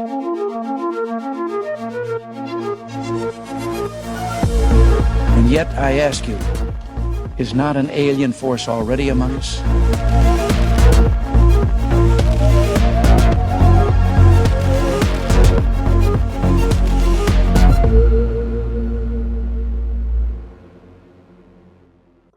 And yet, I ask you, is not an alien force already among us?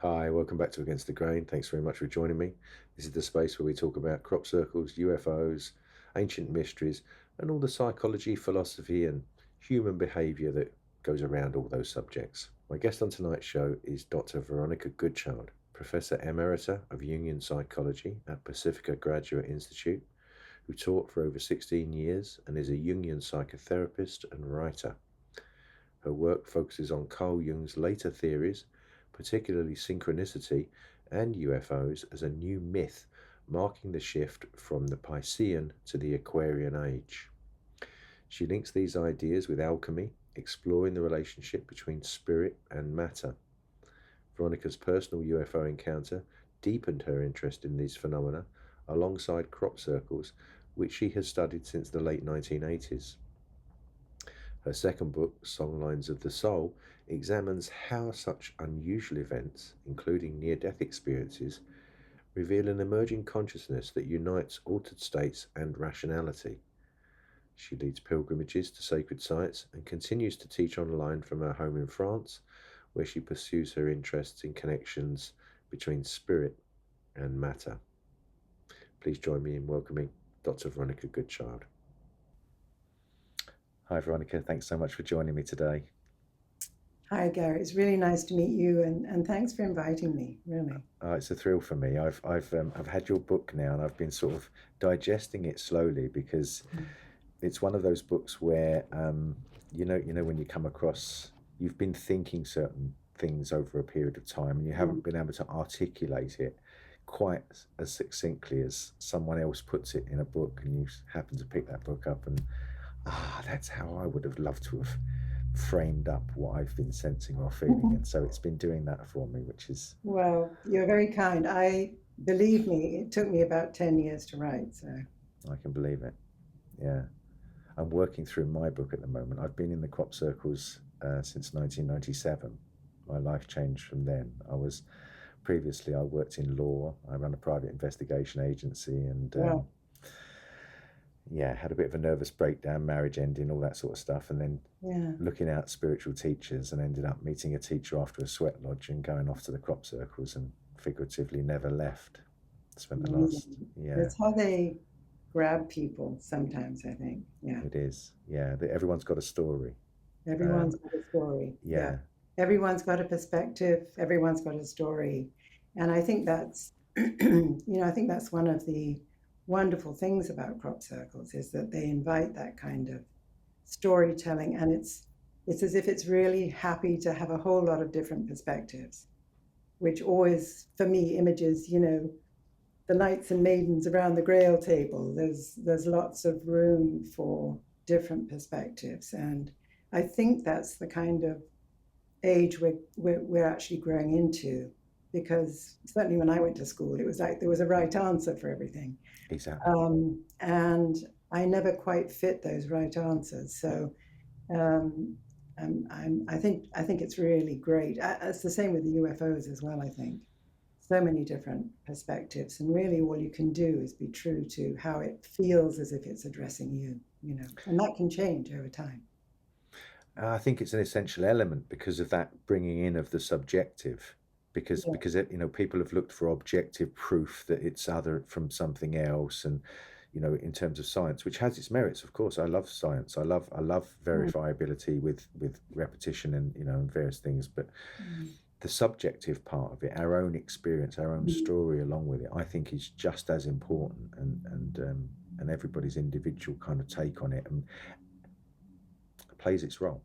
Hi, welcome back to Against the Grain. Thanks very much for joining me. This is the space where we talk about crop circles, UFOs, ancient mysteries, and all the psychology, philosophy, and human behavior that goes around all those subjects. My guest on tonight's show is Dr. Veronica Goodchild, Professor Emerita of Jungian Psychology at Pacifica Graduate Institute, who taught for over 16 years and is a Jungian psychotherapist and writer. Her work focuses on Carl Jung's later theories, particularly synchronicity and UFOs, as a new myth marking the shift from the Piscean to the Aquarian age. She links these ideas with alchemy, exploring the relationship between spirit and matter. Veronica's personal UFO encounter deepened her interest in these phenomena alongside crop circles, which she has studied since the late 1980s. Her second book, Songlines of the Soul, examines how such unusual events, including near-death experiences, reveal an emerging consciousness that unites altered states and rationality. She leads pilgrimages to sacred sites and continues to teach online from her home in France, where she pursues her interests in connections between spirit and matter. Please join me in welcoming Dr. Veronica Goodchild. Hi, Veronica. Thanks so much for joining me today. Hi, Gary. It's really nice to meet you, and thanks for inviting me. Really, it's a thrill for me. I've had your book now, and I've been sort of digesting it slowly because it's one of those books where you know when you come across, you've been thinking certain things over a period of time, and you haven't been able to articulate it quite as succinctly as someone else puts it in a book, and you happen to pick that book up, and that's how I would have loved to have framed up what I've been sensing or feeling. And so it's been doing that for me, which is... Well, you're very kind. Believe me, it took me about 10 years to write, so... I can believe it. Yeah. I'm working through my book at the moment. I've been in the crop circles since 1997. My life changed from then. Previously I worked in law. I ran a private investigation agency, and had a bit of a nervous breakdown, marriage ending, all that sort of stuff, and then looking out spiritual teachers, and ended up meeting a teacher after a sweat lodge and going off to the crop circles, and figuratively never left. Spent the last That's how they grab people sometimes, I think. Yeah, it is. Yeah, everyone's got a story. Everyone's got a story. Yeah. Everyone's got a perspective. Everyone's got a story, and I think that's I think that's one of the wonderful things about crop circles, is that they invite that kind of storytelling, and it's as if it's really happy to have a whole lot of different perspectives, which always, for me, images, the knights and maidens around the Grail table. There's lots of room for different perspectives, and I think that's the kind of age we're actually growing into, because certainly when I went to school, it was like there was a right answer for everything. Exactly. And I never quite fit those right answers. So I think it's really great. It's the same with the UFOs as well, I think. So many different perspectives, and really all you can do is be true to how it feels as if it's addressing you, and that can change over time. I think it's an essential element because of that bringing in of the subjective, because people have looked for objective proof that it's other from something else, and in terms of science, which has its merits, of course. I love science. I love verifiability with repetition and various things, but the subjective part of it, our own experience, our own story along with it, I think is just as important, and everybody's individual kind of take on it and plays its role.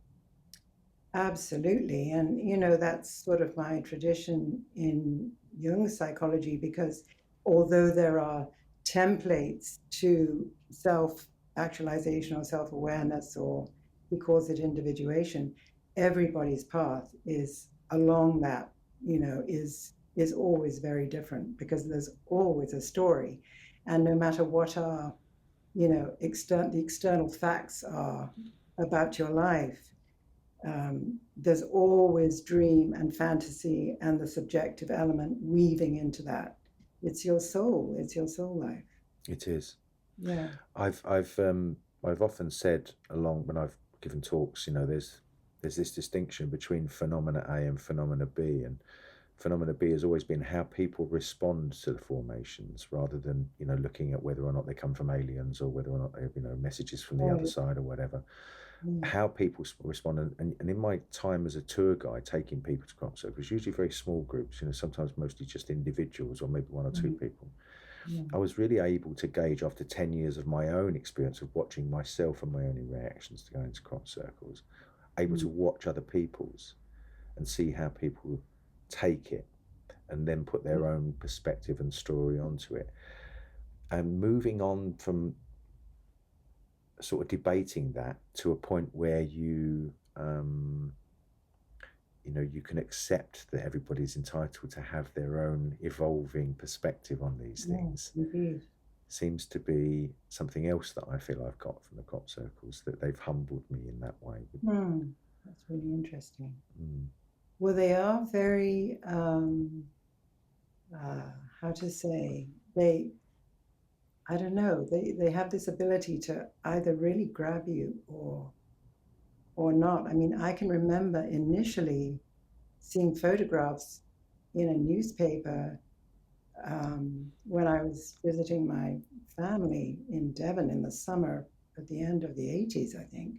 Absolutely. And that's sort of my tradition in Jung's psychology, because although there are templates to self-actualization or self-awareness, or he calls it individuation, everybody's path is along that, is always very different, because there's always a story. And no matter what our the external facts are about your life, there's always dream and fantasy and the subjective element weaving into that. It's your soul life. It is. Yeah. I've often said along when I've given talks, there's this distinction between phenomena A and phenomena B, and phenomena B has always been how people respond to the formations, rather than looking at whether or not they come from aliens, or whether or not they have messages from the other Right. side or whatever. Mm. How people respond, and in my time as a tour guide taking people to crop circles, usually very small groups, sometimes mostly just individuals or maybe one or two people. Yeah. I was really able to gauge after 10 years of my own experience of watching myself and my own reactions to going to crop circles, able to watch other people's and see how people take it and then put their own perspective and story onto it. And moving on from sort of debating that to a point where you can accept that everybody's entitled to have their own evolving perspective on these things. Indeed. Seems to be something else that I feel I've got from the crop circles, that they've humbled me in that way. That's really interesting. Well, they are very, how to say, I don't know, they have this ability to either really grab you or not. I mean, I can remember initially seeing photographs in a newspaper when I was visiting my family in Devon in the summer at the end of the 80s, I think.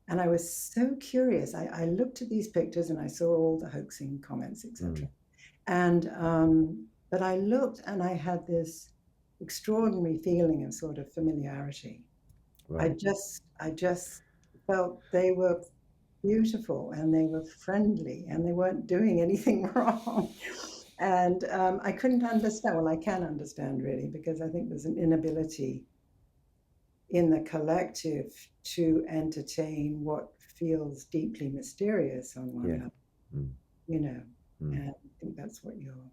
And I was so curious. I looked at these pictures and I saw all the hoaxing comments, etc. And but I looked and I had this extraordinary feeling of sort of familiarity. Right. I just felt they were beautiful and they were friendly and they weren't doing anything wrong. And I couldn't understand. Well, I can understand really, because I think there's an inability in the collective to entertain what feels deeply mysterious on one level, and I think that's what you're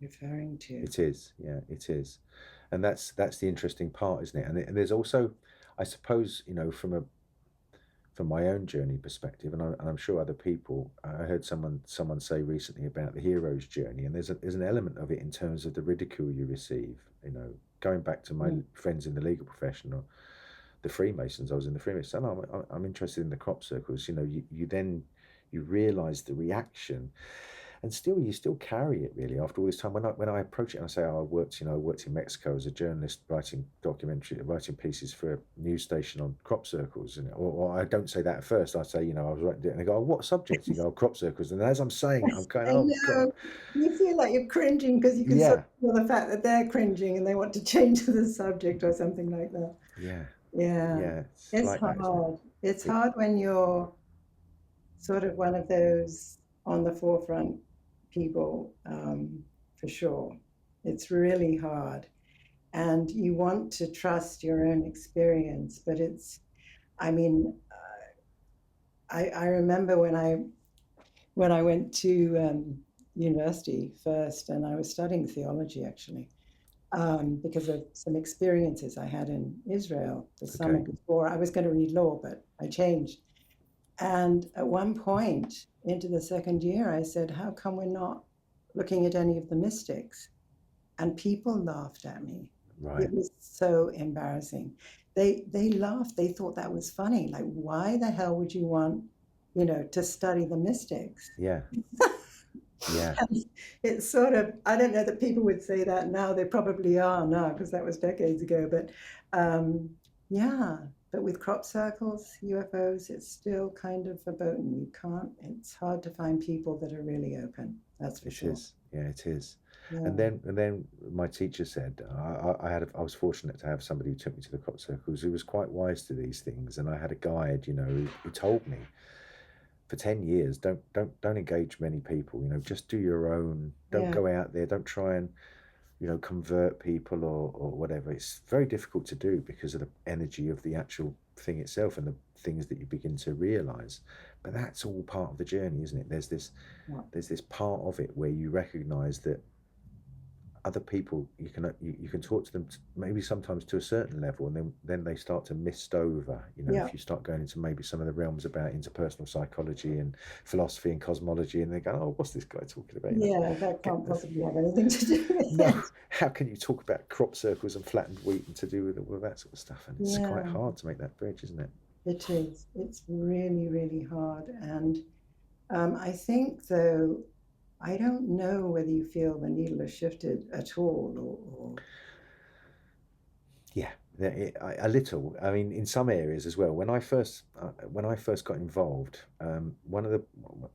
referring to. It is, yeah, it is. And that's the interesting part, isn't it? And there's also, I suppose, from my own journey perspective, and I'm sure other people, I heard someone say recently about the hero's journey, and there's an element of it in terms of the ridicule you receive. Going back to my friends in the legal profession, or the Freemasons. I was in the Freemasons. And I'm interested in the crop circles. You realise the reaction, and you still carry it really after all this time. When I approach it and I say, I worked in Mexico as a journalist, writing pieces for a news station on crop circles, or I don't say that at first. I say, I was writing it, and they go, oh, what subject? You go, crop circles, and as I'm saying it, I'm going, oh God. You feel like you're cringing because you can sort of feel the fact that they're cringing and they want to change the subject or something like that. Yeah. It's like hard. That, it's hard when you're sort of one of those on the forefront people, for sure. It's really hard. And you want to trust your own experience, but I remember when I went to university first, and I was studying theology actually, because of some experiences I had in Israel the summer before. I was going to read law, but I changed. And at one point into the second year, I said, how come we're not looking at any of the mystics? And people laughed at me. Right. It was so embarrassing. They laughed. They thought that was funny. Like, why the hell would you want, to study the mystics? Yeah. Yeah. It's sort of, I don't know that people would say that now. They probably are now, because that was decades ago. But but with crop circles, UFOs, it's still kind of verboten. It's hard to find people that are really open. That's for sure. It is. Yeah, it is. Yeah. And then my teacher said, I was fortunate to have somebody who took me to the crop circles who was quite wise to these things, and I had a guide, who told me for 10 years, don't engage many people, just do your own, don't go out there, don't try and convert people or whatever. It's very difficult to do because of the energy of the actual thing itself and the things that you begin to realize. But that's all part of the journey, isn't it? There's this part of it where you recognize that other people, you can talk to them maybe sometimes to a certain level, and then they start to mist over, Yeah. if you start going into maybe some of the realms about interpersonal psychology and philosophy and cosmology, and they go, oh, what's this guy talking about? Yeah, that can't possibly have anything to do with No, it. how can you talk about crop circles and flattened wheat and to do with all that sort of stuff? And it's quite Yeah. hard to make that bridge, isn't it? It is. It's really, really hard. And I think, though, I don't know whether you feel the needle has shifted at all, or Yeah, a little. I mean, in some areas as well. When I first got involved, one of the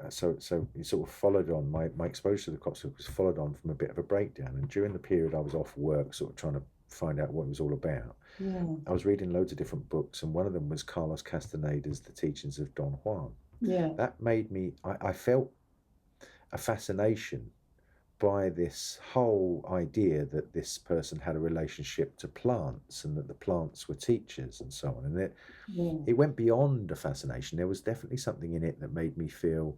so it sort of followed on my exposure to the crop circles followed on from a bit of a breakdown. And during the period I was off work, sort of trying to find out what it was all about, yeah, I was reading loads of different books, and one of them was Carlos Castaneda's The Teachings of Don Juan. yeah, That made me. I felt a fascination by this whole idea that this person had a relationship to plants and that the plants were teachers and so on. And yeah, it went beyond a fascination. There was definitely something in it that made me feel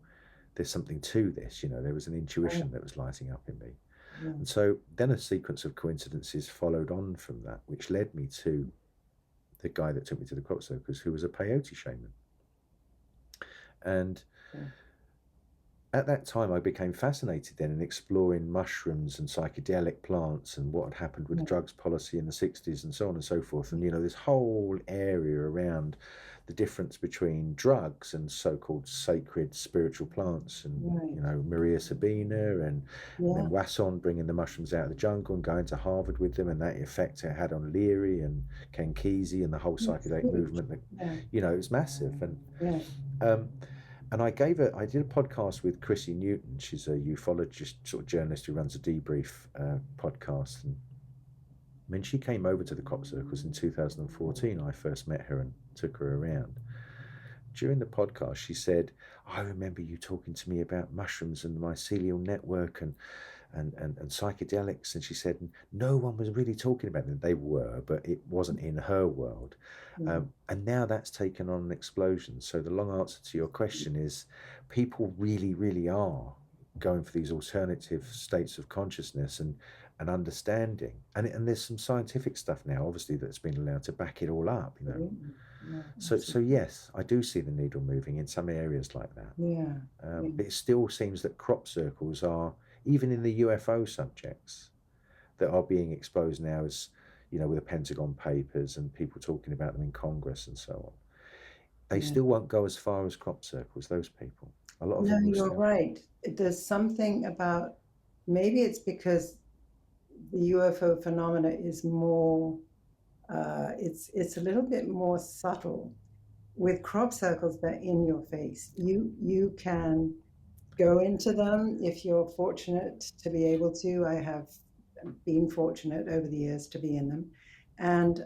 there's something to this. There was an intuition that was lighting up in me. yeah, And so then a sequence of coincidences followed on from that, which led me to the guy that took me to the crop circles, who was a peyote shaman. And yeah, at that time, I became fascinated then in exploring mushrooms and psychedelic plants and what had happened with the drugs policy in the 60s and so on and so forth. And, this whole area around the difference between drugs and so-called sacred spiritual plants and, right, Maria Sabina and yeah, then Wasson bringing the mushrooms out of the jungle and going to Harvard with them, and that effect it had on Leary and Ken Kesey and the whole it's psychedelic huge. movement. That, Yeah, it was massive. And yeah, and I did a podcast with Chrissy Newton. She's a ufologist, sort of journalist who runs a debrief podcast. And when she came over to the crop circles in 2014, I first met her and took her around. During the podcast, she said, I remember you talking to me about mushrooms and the mycelial network and psychedelics. And she said, no one was really talking about them. They were, but it wasn't in her world. And now that's taken on an explosion. So the long answer to your question is people really, really are going for these alternative states of consciousness and understanding. And there's some scientific stuff now, obviously, that's been allowed to back it all up, yeah, So yes, I do see the needle moving in some areas like that. yeah, But it still seems that crop circles are, even in the UFO subjects that are being exposed now as, with the Pentagon Papers and people talking about them in Congress and so on, they still won't go as far as crop circles, those people. A lot of No, them will you're still. right. There's something about, maybe it's because the UFO phenomena is more, it's a little bit more subtle. With crop circles, they're in your face. You can go into them if you're fortunate to be able to. I have been fortunate over the years to be in them. And,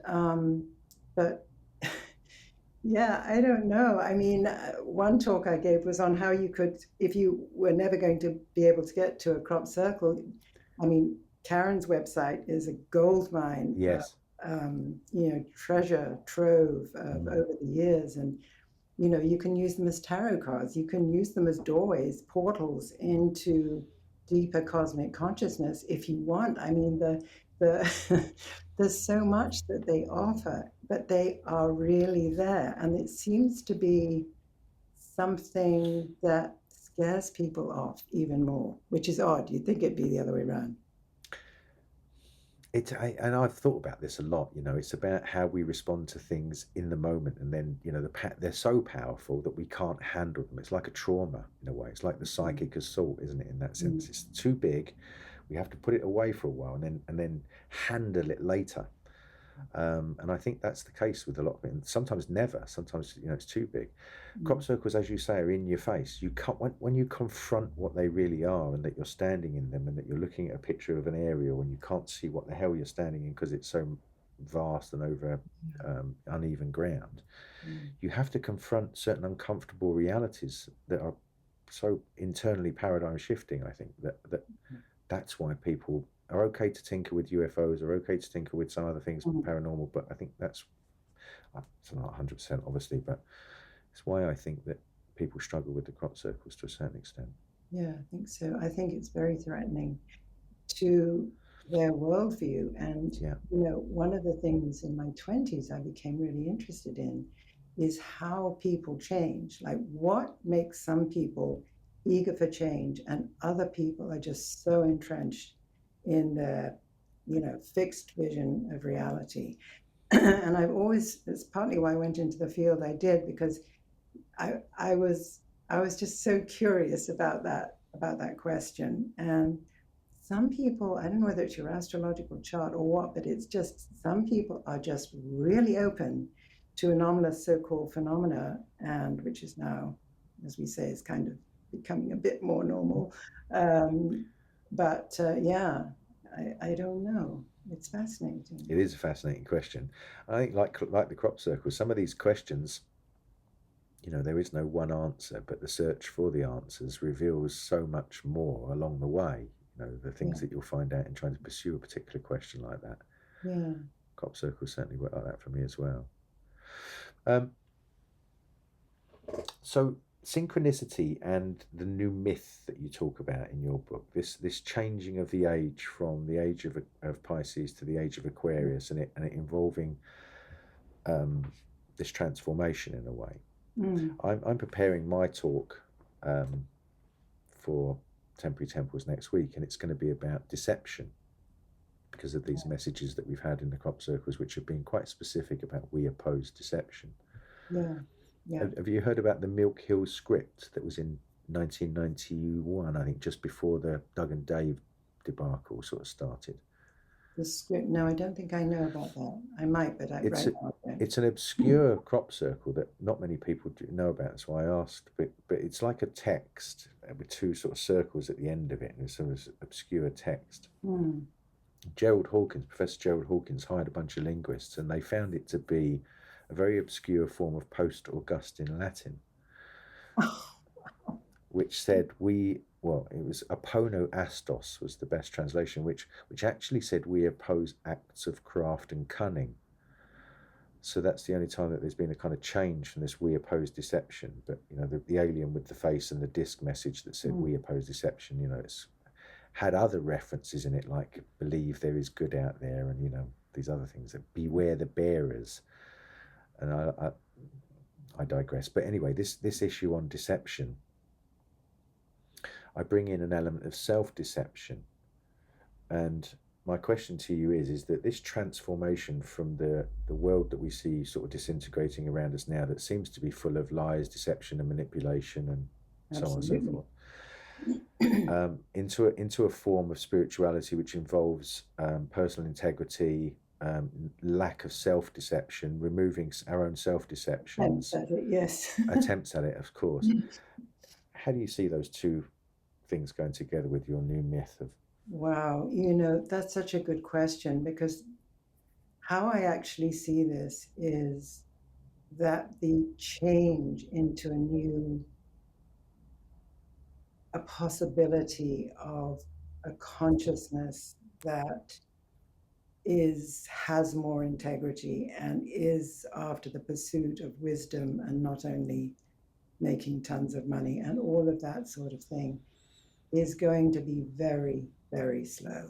but yeah, I don't know. I mean, one talk I gave was on how you could, if you were never going to be able to get to a crop circle, I mean, Karen's website is a gold mine, Yes. Treasure trove of over the years. And, you can use them as tarot cards. You can use them as doorways, portals into deeper cosmic consciousness if you want. I mean, there's so much that they offer, but they are really there. And it seems to be something that scares people off even more, which is odd. You'd think it'd be the other way around. And I've thought about this a lot. It's about how we respond to things in the moment, and then they're so powerful that we can't handle them. It's like a trauma in a way. It's like the psychic assault, isn't it? In that sense, it's too big. We have to put it away for a while, and then handle it later. And I think that's the case with a lot of it. And sometimes never. Sometimes it's too big. Crop circles, as you say, are in your face. You can't when you confront what they really are, and that you're standing in them, and that you're looking at a picture of an aerial, and you can't see what the hell you're standing in because it's so vast and over uneven ground. You have to confront certain uncomfortable realities that are so internally paradigm shifting. I think that's why people are okay to tinker with UFOs, are okay to tinker with some other things paranormal, but I think it's not 100% obviously, but it's why I think that people struggle with the crop circles to a certain extent. Yeah, I think so. I think it's very threatening to their worldview. And, Yeah. one of the things in my 20s I became really interested in is how people change. Like, what makes some people eager for change and other people are just so entrenched in their, fixed vision of reality. And it's partly why I went into the field I did, because I was just so curious about that question. And some people, I don't know whether it's your astrological chart or what, but it's just some people are just really open to anomalous so-called phenomena, and which is now, as we say, is kind of becoming a bit more normal. Yeah, I don't know. It's fascinating. It is a fascinating question. I think, like the crop circle, some of these questions, there is no one answer, but the search for the answers reveals so much more along the way. The things Yeah. that you'll find out in trying to pursue a particular question like that. Yeah. Crop circles certainly work like that for me as well. So synchronicity and the new myth that you talk about in your book, this changing of the age from the age of Pisces to the age of Aquarius, and it involving this transformation in a way. I'm preparing my talk for Temporary Temples next week, and it's going to be about deception, because of these messages that we've had in the crop circles, which have been quite specific about we oppose deception. Yeah. Yeah. Have you heard about the Milk Hill script that was in 1991, I think, just before the Doug and Dave debacle sort of started? The script? No, I don't think I know about that. I might, but it's an obscure crop circle that not many people do know about. That's why I asked. But it's like a text with two sort of circles at the end of it, and it's sort of obscure text. Professor Gerald Hawkins hired a bunch of linguists, and they found it to be a very obscure form of post-Augustan Latin, which said it was apono astos was the best translation, which actually said we oppose acts of craft and cunning. So that's the only time that there's been a kind of change from this we oppose deception. But the alien with the face and the disc message that said we oppose deception, it's had other references in it, like believe there is good out there, and these other things, that beware the bearers. And I digress. But anyway, this issue on deception, I bring in an element of self-deception. And my question to you is that this transformation from the world that we see sort of disintegrating around us now, that seems to be full of lies, deception and manipulation and so on and so forth, into a form of spirituality which involves personal integrity, lack of self-deception, removing our own self-deceptions. Attempts at it, of course. How do you see those two things going together with your new myth of... Wow, that's such a good question, because how I actually see this is that the change into a possibility of a consciousness that has more integrity and is after the pursuit of wisdom, and not only making tons of money and all of that sort of thing, is going to be very, very slow.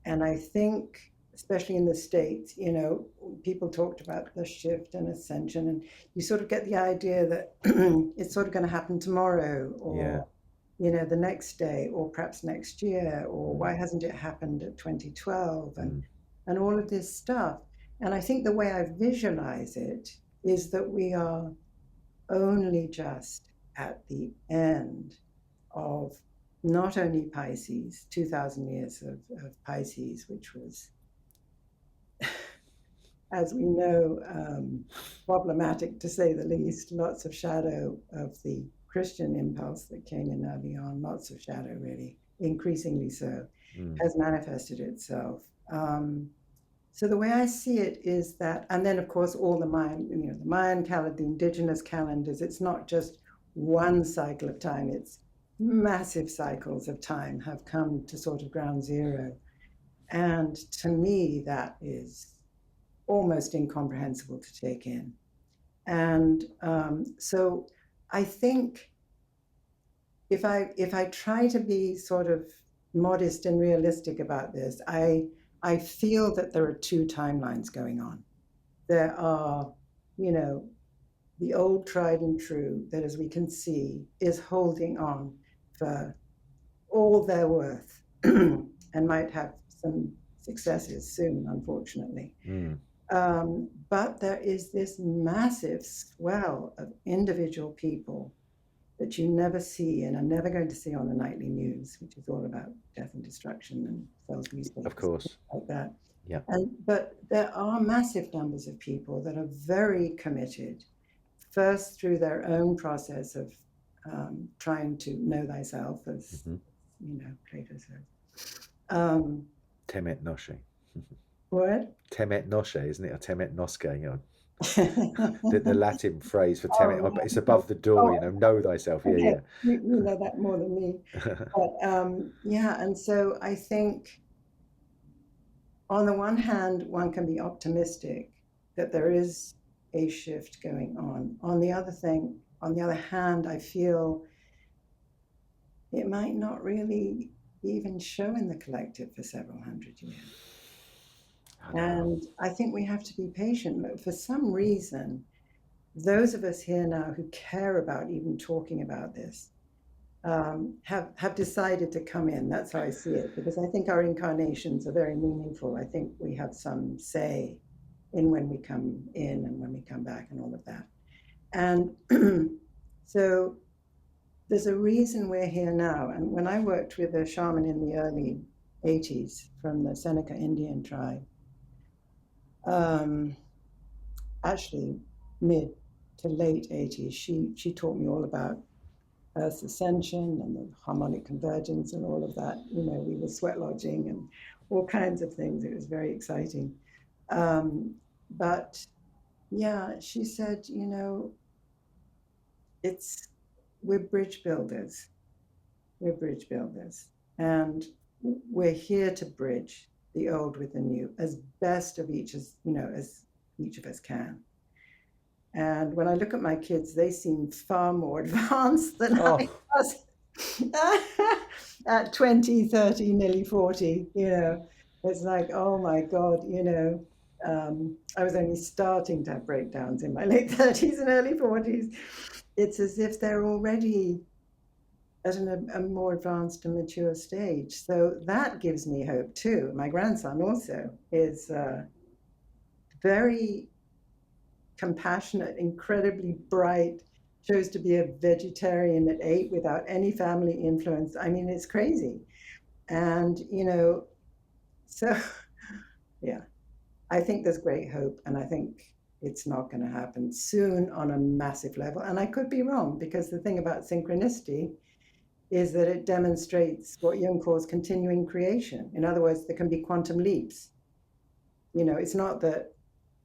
And I think, especially in the States, people talked about the shift and ascension, and you sort of get the idea that it's sort of going to happen tomorrow, or the next day, or perhaps next year, or why hasn't it happened at 2012, and all of this stuff. And I think the way I visualize it is that we are only just at the end of not only Pisces, 2,000 years of Pisces, which was, as we know, problematic to say the least, lots of shadow of the Christian impulse that came in early on, lots of shadow, really, increasingly so, has manifested itself. So the way I see it is that, and then of course all the Mayan calendar, the indigenous calendars, it's not just one cycle of time, it's massive cycles of time have come to sort of ground zero. And to me, that is almost incomprehensible to take in. And so I think if I try to be sort of modest and realistic about this. I feel that there are two timelines going on. There are, you know, the old tried and true that, as we can see, is holding on for all their worth and might have some successes soon, unfortunately. But there is this massive swell of individual people that you never see and are never going to see on the nightly news, which is all about death and destruction and sales newspapers, Of course. like that. Yeah. But there are massive numbers of people that are very committed, first through their own process of trying to know thyself, as you know, Plato says. Temet nosce. What? Temet nosce, isn't it? Or temet nosce, you know. the Latin phrase for temet, Oh, it's above the door, you know thyself. Yeah, okay. yeah. You know that more than me. But yeah, and so I think on the one hand, one can be optimistic that there is a shift going on. On the other hand, I feel it might not really even show in the collective for several hundred years. And I think we have to be patient. But for some reason, those of us here now who care about even talking about this have decided to come in. That's how I see it, because I think our incarnations are very meaningful. I think we have some say in when we come in and when we come back and all of that. And so there's a reason we're here now. And when I worked with a shaman in the early 80s from the Seneca Indian tribe, actually mid to late 80s, she taught me all about Earth's ascension and the harmonic convergence and all of that. You know, we were sweat lodging and all kinds of things. It was very exciting. But yeah, she said, you know, we're bridge builders. We're bridge builders. And we're here to bridge the old with the new as best of each as each of us can. And when I look at my kids, they seem far more advanced than I was at 20, 30, nearly 40, you know. It's like, oh my God, you know, I was only starting to have breakdowns in my late 30s and early 40s. It's as if they're already at a more advanced and mature stage. So that gives me hope too. My grandson also is very compassionate, incredibly bright, chose to be a vegetarian at 8 without any family influence. I mean, it's crazy. And, you know, so yeah, I think there's great hope, and I think it's not going to happen soon on a massive level. And I could be wrong, because the thing about synchronicity is that it demonstrates what Jung calls continuing creation. In other words, there can be quantum leaps. You know, it's not that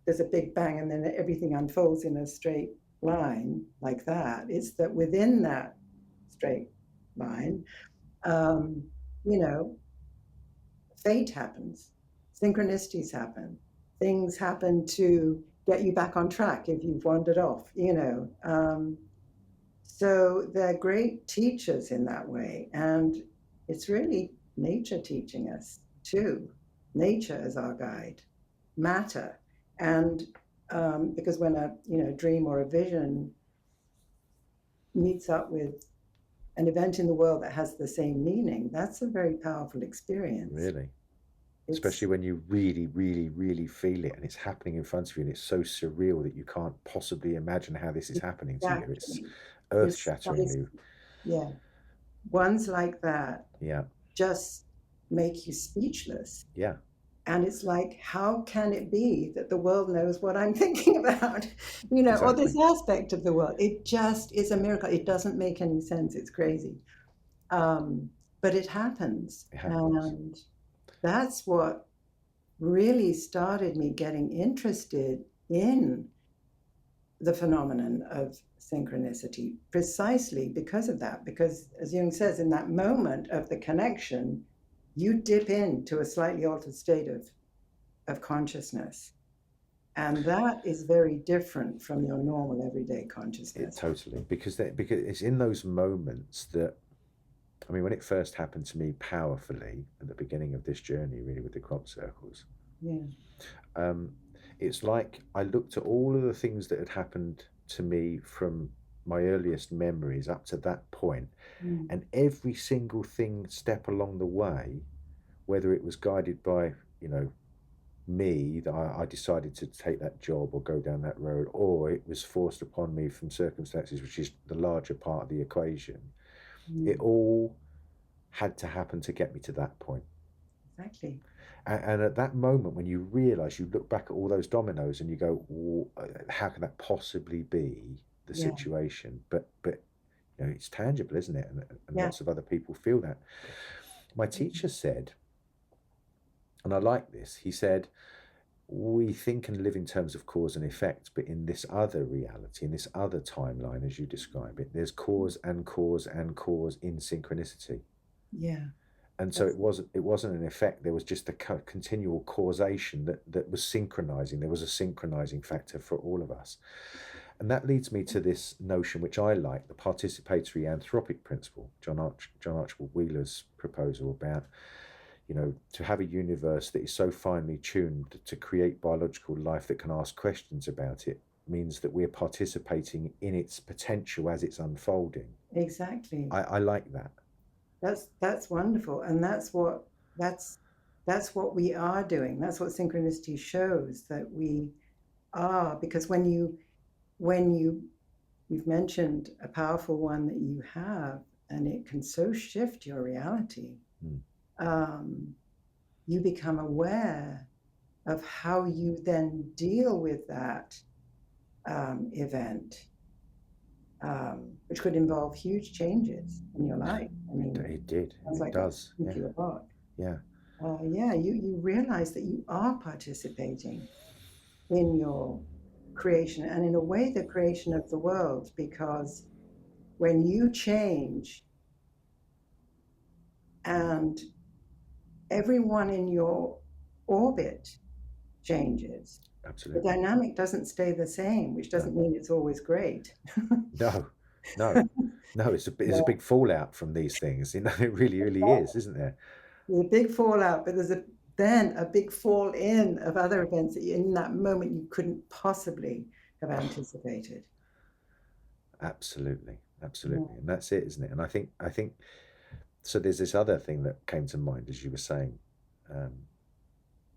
there's a big bang and then everything unfolds in a straight line like that. It's that within that straight line, you know, fate happens, synchronicities happen, things happen to get you back on track if you've wandered off, you know. So they're great teachers in that way. And it's really nature teaching us too. Nature is our guide, matter. And because when a dream or a vision meets up with an event in the world that has the same meaning, that's a very powerful experience. Really? Especially when you really, really, really feel it and it's happening in front of you and it's so surreal that you can't possibly imagine how this is happening to you. It's earth-shatteringly. Yeah. Ones like that just make you speechless. Yeah. And it's like, how can it be that the world knows what I'm thinking about, you know, or this aspect of the world? It just is a miracle. It doesn't make any sense. It's crazy. But it happens. And that's what really started me getting interested in the phenomenon of synchronicity, precisely because of that. Because, as Jung says, in that moment of the connection, you dip into a slightly altered state of consciousness. And that is very different from your normal everyday consciousness. Totally, because it's in those moments that I mean, when it first happened to me powerfully at the beginning of this journey, really, with the crop circles, Yeah. um, it's like I looked at all of the things that had happened to me from my earliest memories up to that point, Mm. and every single step along the way, whether it was guided by, me, that I decided to take that job or go down that road, or it was forced upon me from circumstances, which is the larger part of the equation, it Mm. all had to happen to get me to that point. Exactly. And at that moment, when you realize, you look back at all those dominoes and you go, how can that possibly be the Yeah. situation? But it's tangible, isn't it? And Yeah. lots of other people feel that. My teacher said, and I like this, he said, we think and live in terms of cause and effect, but in this other reality, in this other timeline, as you describe it, there's cause and cause and cause in synchronicity. Yeah. And so it wasn't an effect. There was just a continual causation that was synchronizing. There was a synchronizing factor for all of us. And that leads me to this notion, which I like, the participatory anthropic principle, John Archibald Wheeler's proposal about, to have a universe that is so finely tuned to create biological life that can ask questions about it means that we're participating in its potential as it's unfolding. Exactly. I like that. That's wonderful, and that's what we are doing. That's what synchronicity shows, that we are, because when you've mentioned a powerful one that you have, and it can so shift your reality. You become aware of how you then deal with that event, which could involve huge changes in your life. I mean, it did. It does. If you apart. Yeah. You realize that you are participating in your creation, and in a way the creation of the world, because when you change and everyone in your orbit changes, absolutely, the dynamic doesn't stay the same, which doesn't mean it's always great. No, it's a big fallout from these things. It really is, isn't there? There's a big fallout, but there's then a big fall in of other events that in that moment you couldn't possibly have anticipated. Absolutely. And that's it, isn't it? And I think so. There's this other thing that came to mind as you were saying.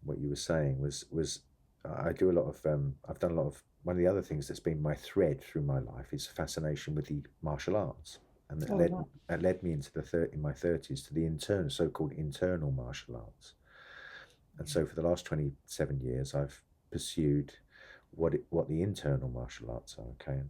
What you were saying was I do a lot of I've done a lot of, one of the other things that's been my thread through my life is fascination with the martial arts, and that led me into in my 30s to the so-called internal martial arts. And so for the last 27 years I've pursued what the internal martial arts are. Okay.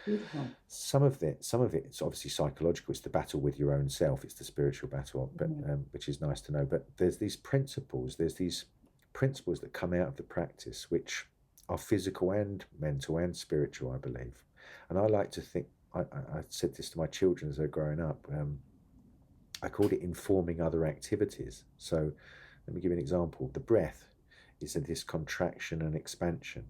And some of it's obviously psychological. It's the battle with your own self. It's the spiritual battle, but which is nice to know. But there's these principles that come out of the practice, which are physical and mental and spiritual, I believe. And I like to think, I said this to my children as they're growing up, I called it informing other activities. So let me give you an example. The breath is this contraction and expansion.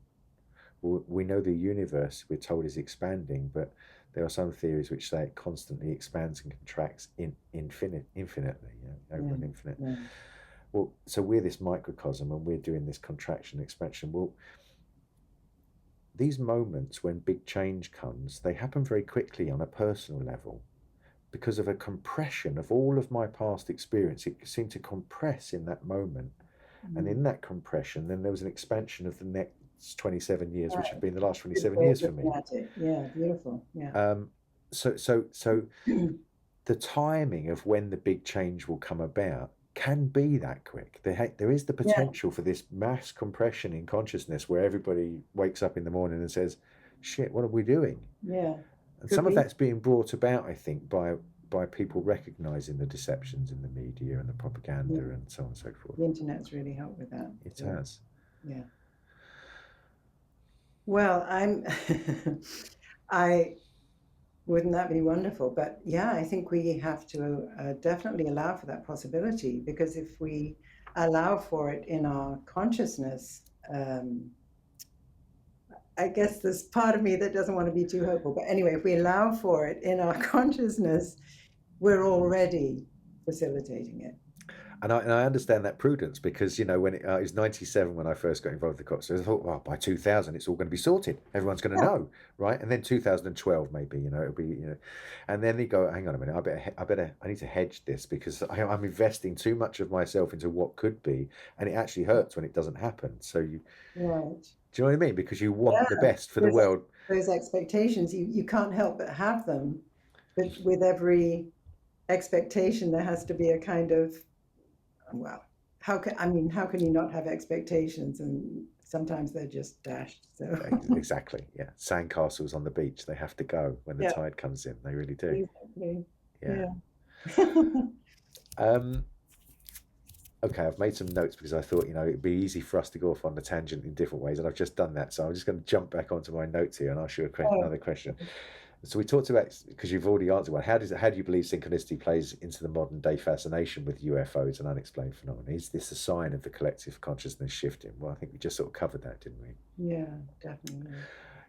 We know the universe, we're told, is expanding, but there are some theories which say it constantly expands and contracts infinitely, over an infinite. Yeah. Well, so we're this microcosm and we're doing this contraction and expansion. Well, these moments when big change comes, they happen very quickly on a personal level because of a compression of all of my past experience. It seemed to compress in that moment. And in that compression, then there was an expansion of the next 27 years, which have been the last 27 years for me. Yeah, beautiful. Yeah. So the timing of when the big change will come about can be that quick. There is the potential for this mass compression in consciousness where everybody wakes up in the morning and says, shit, what are we doing? Yeah. And some of that's being brought about, I think, by people recognizing the deceptions in the media and the propaganda and so on and so forth. The internet's really helped with that. It has. Yeah. Well, wouldn't that be wonderful? But yeah, I think we have to definitely allow for that possibility, because if we allow for it in our consciousness, I guess there's part of me that doesn't want to be too hopeful, but anyway, if we allow for it in our consciousness, we're already facilitating it. And I understand that prudence because, you know, when it was 97 when I first got involved with the cops, so I thought, well, by 2000, it's all going to be sorted. Everyone's going to know, right? And then 2012, maybe, you know, it'll be, you know, and then they go, hang on a minute, I need to hedge this because I'm investing too much of myself into what could be, and it actually hurts when it doesn't happen. So you, Right. do you know what I mean? Because you want the Yeah. best for the world. Those expectations, you can't help but have them. But with every expectation, there has to be a kind of, well, how can you not have expectations? And sometimes they're just dashed. So Exactly, yeah. Sandcastles on the beach, they have to go when the yeah, tide comes in. They really do. exactly. Yeah. Yeah. Okay, I've made some notes because I thought, you know, it'd be easy for us to go off on a tangent in different ways, and I've just done that. So I'm just going to jump back onto my notes here and ask you another question. So we talked about, because you've already answered one, how do you believe synchronicity plays into the modern day fascination with UFOs and unexplained phenomena? Is this a sign of the collective consciousness shifting? Well, I think we just sort of covered that, didn't we? Yeah, definitely.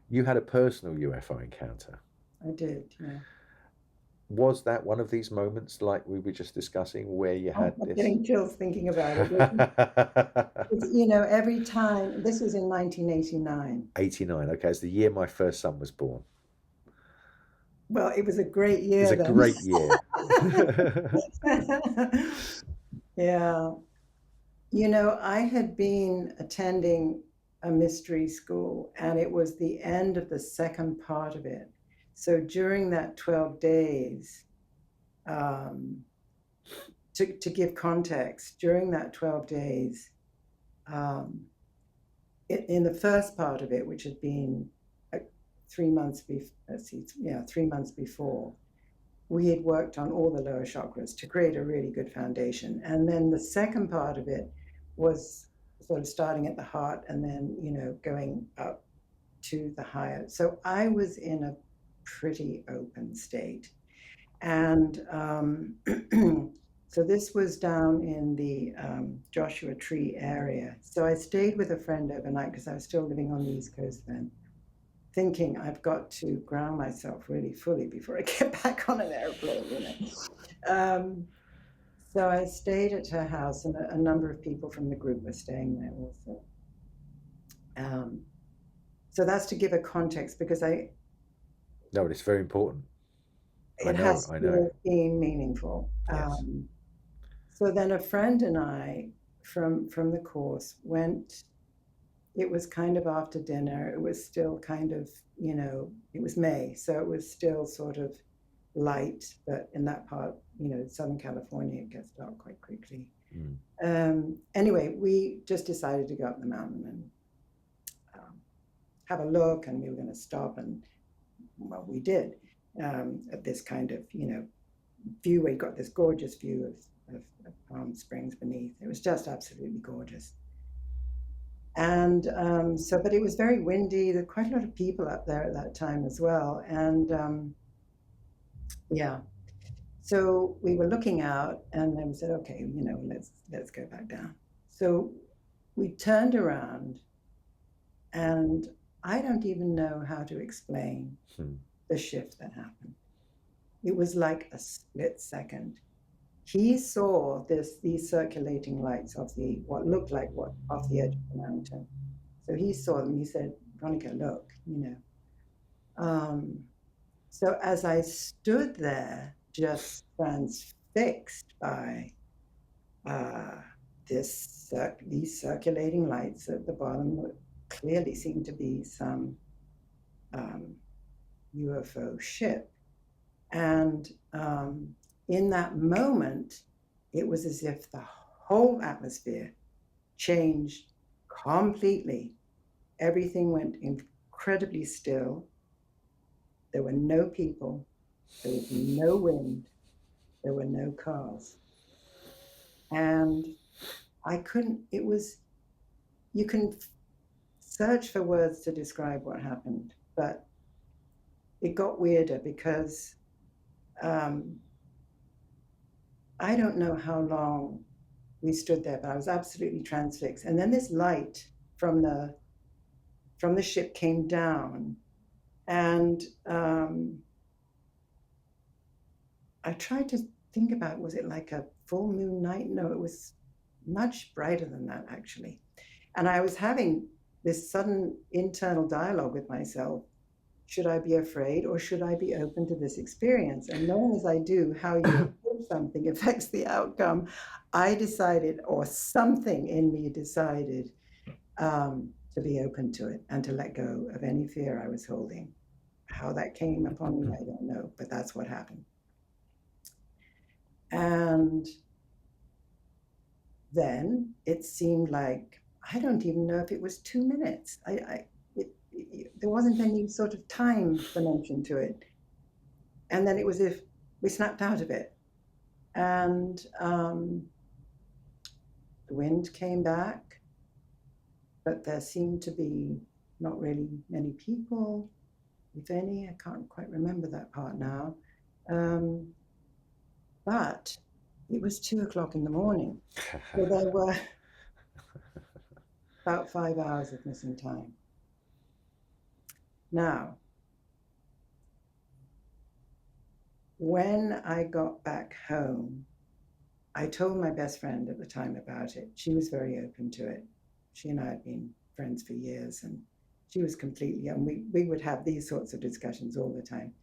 You had a personal UFO encounter. I did, yeah. Was that one of these moments like we were just discussing where you had I'm this? getting chills thinking about it. You know, every time, this was in 1989. 89, okay, it's the year my first son was born. Well, it was a great year It's a then. great year. Yeah. You know, I had been attending a mystery school, and it was the end of the second part of it. So during that 12 days, to give context, during that 12 days, in the first part of it, which had been 3 months before, 3 months before, we had worked on all the lower chakras to create a really good foundation. And then the second part of it was sort of starting at the heart and then, you know, going up to the higher. So I was in a pretty open state. And so this was down in the Joshua Tree area. So I stayed with a friend overnight because I was still living on the East Coast then, thinking I've got to ground myself really fully before I get back on an airplane, you know. So I stayed at her house, and a number of people from the group were staying there also. So that's to give a context, because No, it's very important. it has to be meaningful. Yes. So then a friend and I from the course went. It was kind of after dinner. It was still kind of, you know, it was May, so it was still sort of light, but in that part, you know, Southern California, it gets dark quite quickly. Anyway, we just decided to go up the mountain and have a look, and we were going to stop, and well, we did, at this kind of, you know, view. We got this gorgeous view of Palm Springs beneath. It was just absolutely gorgeous. And but it was very windy. There were quite a lot of people up there at that time as well. And yeah, so we were looking out, and then we said, okay, you know, let's go back down. So we turned around, and I don't even know how to explain the shift that happened. It was like a split second. He saw these circulating lights off what looked like off the edge of the mountain. So he saw them. He said, "Veronica, look, you know." So as I stood there, just transfixed by these circulating lights at the bottom, clearly seemed to be some UFO ship, and in that moment, it was as if the whole atmosphere changed completely. Everything went incredibly still. There were no people. There was no wind. There were no cars. And you can search for words to describe what happened, but it got weirder because I don't know how long we stood there, but I was absolutely transfixed. And then this light from the ship came down, and I tried to think about, was it like a full moon night? No, it was much brighter than that, actually. And I was having this sudden internal dialogue with myself. Should I be afraid or should I be open to this experience? And knowing as I do how you approach something affects the outcome, I decided, or something in me decided, to be open to it and to let go of any fear I was holding. How that came upon me, I don't know, but that's what happened. And then it seemed like, I don't even know if it was 2 minutes. There wasn't any sort of time dimension to it. And then it was as if we snapped out of it. And the wind came back, but there seemed to be not really many people, if any. I can't quite remember that part now. But it was 2 o'clock in the morning. So there were about 5 hours of missing time. Now, when I got back home, I told my best friend at the time about it. She was very open to it. She and I had been friends for years, and she was completely, and we would have these sorts of discussions all the time.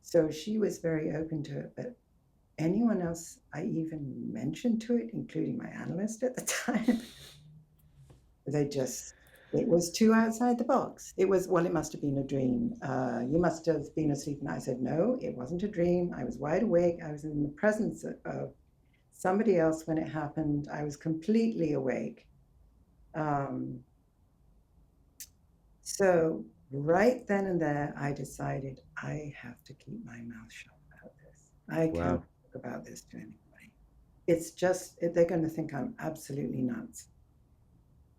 So she was very open to it, but anyone else I even mentioned to it, including my analyst at the time, it was too outside the box. It was, well, it must have been a dream. You must have been asleep. And I said, no, it wasn't a dream. I was wide awake. I was in the presence of somebody else when it happened. I was completely awake. So right then and there, I decided I have to keep my mouth shut about this. I can't talk about this to anybody. It's just, they're going to think I'm absolutely nuts.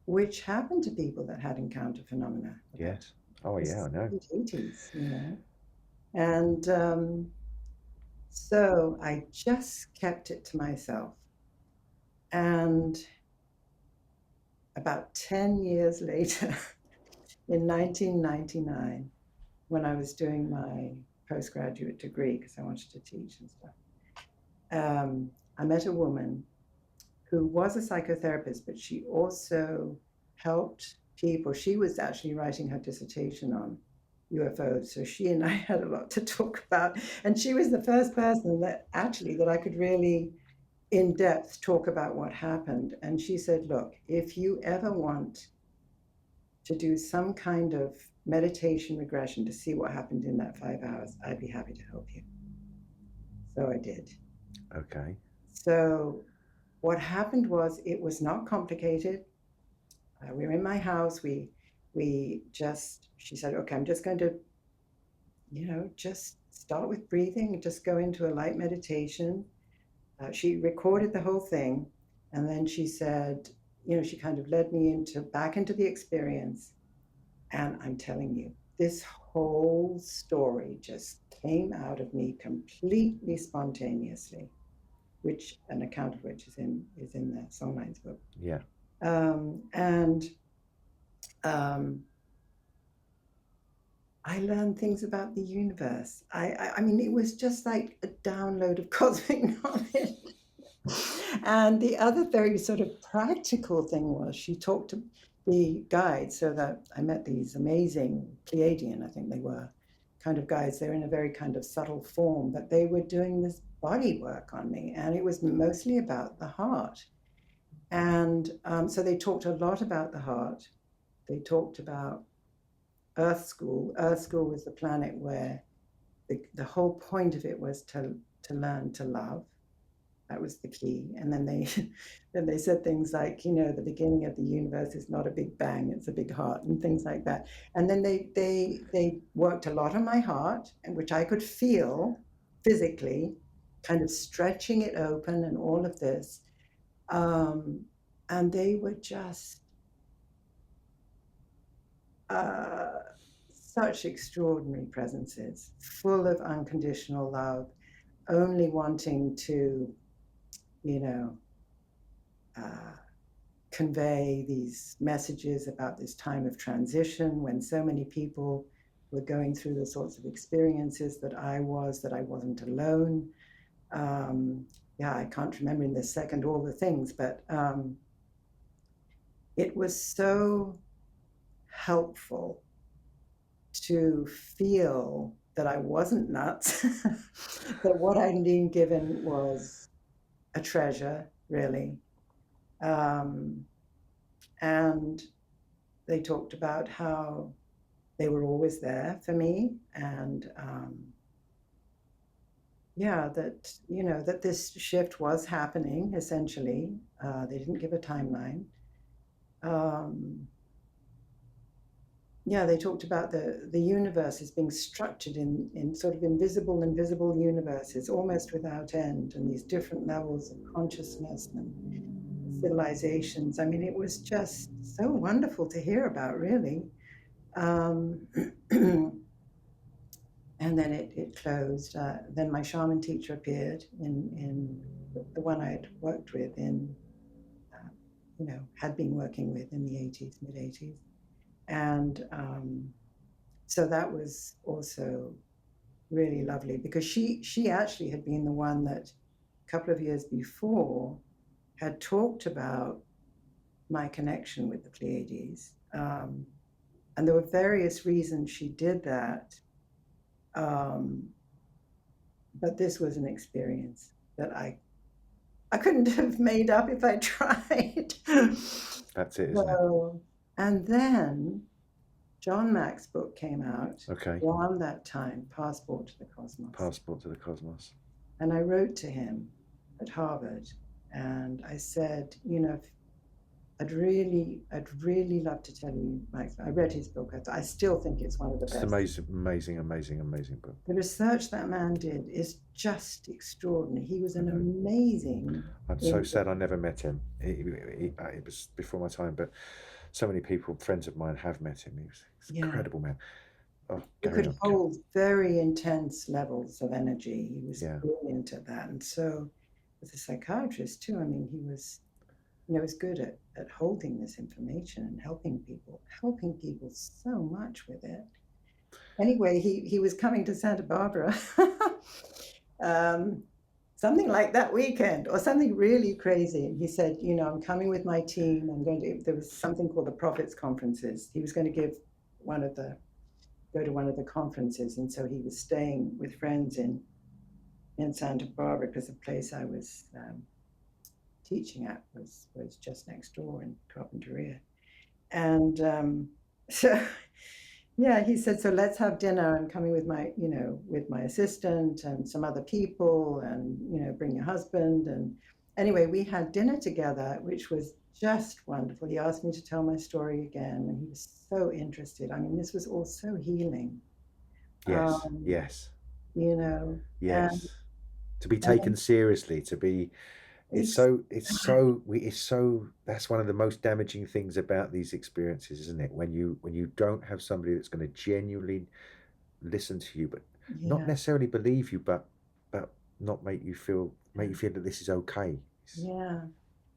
Which happened to people that had encounter phenomena. Yes. Oh, yeah, I know. 80s, you know. And so I just kept it to myself. And about 10 years later, in 1999, when I was doing my postgraduate degree, because I wanted to teach and stuff, I met a woman who was a psychotherapist, but she also helped people. She was actually writing her dissertation on UFOs, so she and I had a lot to talk about. And she was the first person that I could really in depth talk about what happened. And she said, look, if you ever want to do some kind of meditation regression to see what happened in that 5 hours, I'd be happy to help you. So I did. Okay. So what happened was, it was not complicated. We were in my house. She said, okay, I'm just going to, just start with breathing and just go into a light meditation. She recorded the whole thing. And then she said, she kind of led me back into the experience. And I'm telling you, this whole story just came out of me completely spontaneously, which an account of which is in the Songlines book. Yeah. I learned things about the universe. I mean, it was just like a download of cosmic knowledge. And the other very sort of practical thing was, she talked to the guides, so that I met these amazing Pleiadian, I think they were, kind of guides. They're in a very kind of subtle form, but they were doing this body work on me, and it was mostly about the heart. And so they talked a lot about the heart. They talked about Earth School. Earth School was the planet where the whole point of it was to learn to love. That was the key. And then they said things like, the beginning of the universe is not a big bang, it's a big heart, and things like that. And then they worked a lot on my heart, and which I could feel physically, kind of stretching it open and all of this. And they were just such extraordinary presences, full of unconditional love, only wanting to, convey these messages about this time of transition when so many people were going through the sorts of experiences that I wasn't alone. Yeah, I can't remember in this second all the things, but it was so helpful to feel that I wasn't nuts, that what I'd been given was a treasure, really. And they talked about how they were always there for me, and yeah, that, you know, that this shift was happening, essentially. They didn't give a timeline. Yeah, they talked about the universe as being structured in sort of invisible universes, almost without end, and these different levels of consciousness and civilizations. I mean, it was just so wonderful to hear about, really. And then it closed. Then my shaman teacher appeared in the one I'd worked with in, you know, had been working with in the 80s, mid 80s. And so that was also really lovely, because she actually had been the one that a couple of years before had talked about my connection with the Pleiades. And there were various reasons she did that. But this was an experience that I couldn't have made up if I tried. That's it, isn't it? And then John Mack's book came out Okay. around that time, Passport to the Cosmos. Passport to the Cosmos. And I wrote to him at Harvard, and I said, you know, I'd really love to tell you, Mike, I read his book. I still think it's one of the best. It's amazing book. The research that man did is just extraordinary. He was an amazing... I'm so sad I never met him. It was before my time, but so many people, friends of mine, have met him. He was an incredible man. Oh, he could hold very intense levels of energy. He was brilliant at that. And so, as a psychiatrist too, I mean, he was, you know, was good at holding this information and helping people so much with it. Anyway, he was coming to Santa Barbara, something like that weekend, or something really crazy. And he said, you know, I'm coming with my team. There was something called the Prophets Conferences. He was going to go to one of the conferences. And so he was staying with friends in Santa Barbara, because the place I was teaching at was just next door in Carpinteria. And so, yeah, he said, so let's have dinner. I'm coming with my assistant and some other people, and, you know, bring your husband. And anyway, we had dinner together, which was just wonderful. He asked me to tell my story again, and he was so interested. I mean, this was all so healing. Yes. You know. Yes. To be taken seriously, to be... It's so that's one of the most damaging things about these experiences, isn't it? When you don't have somebody that's going to genuinely listen to you, but not necessarily believe you, but not make you feel that this is okay. Yeah.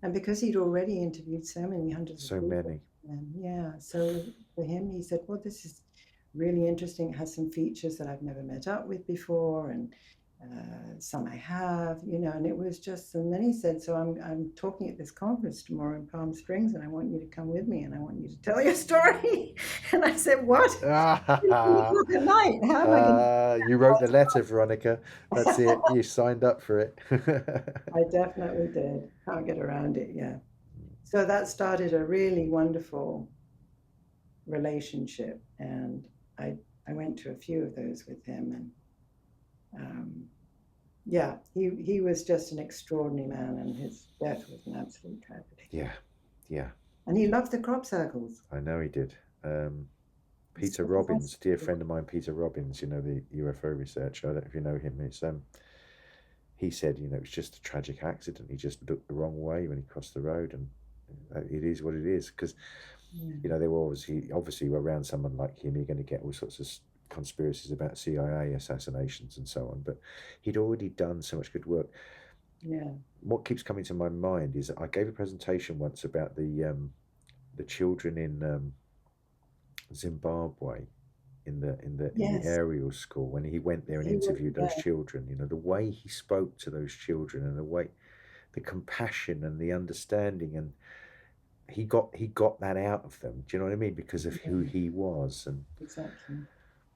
And because he'd already interviewed so many hundreds of people. So many. And so for him, he said, well, this is really interesting. It has some features that I've never met up with before, and some I have, you know. And it was just, and then he said, so I'm talking at this conference tomorrow in Palm Springs, and I want you to come with me, and I want you to tell your story. And I said, what? At night? How am I going to... You wrote the letter, Veronica. That's it. You signed up for it. I definitely did. Can't get around it. Yeah. So that started a really wonderful relationship, and I went to a few of those with him, and yeah, he was just an extraordinary man, and his death was an absolute tragedy. Yeah. And he loved the crop circles. I know he did. Peter Robbins, dear friend of mine, Peter Robbins, you know, the UFO researcher. I don't know if you know him. It's he said, you know, it's just a tragic accident. He just looked the wrong way when he crossed the road, and it is what it is. Because you know, they were obviously around someone like him, you're going to get all sorts of conspiracies about CIA assassinations and so on. But he'd already done so much good work. Yeah. What keeps coming to my mind is I gave a presentation once about the children in Zimbabwe in the Yes, Ariel school when he went there and he was interviewed those there. children. You know, the way he spoke to those children and the compassion and the understanding, and he got that out of them. Do you know what I mean? Because of who Yeah, he was. exactly.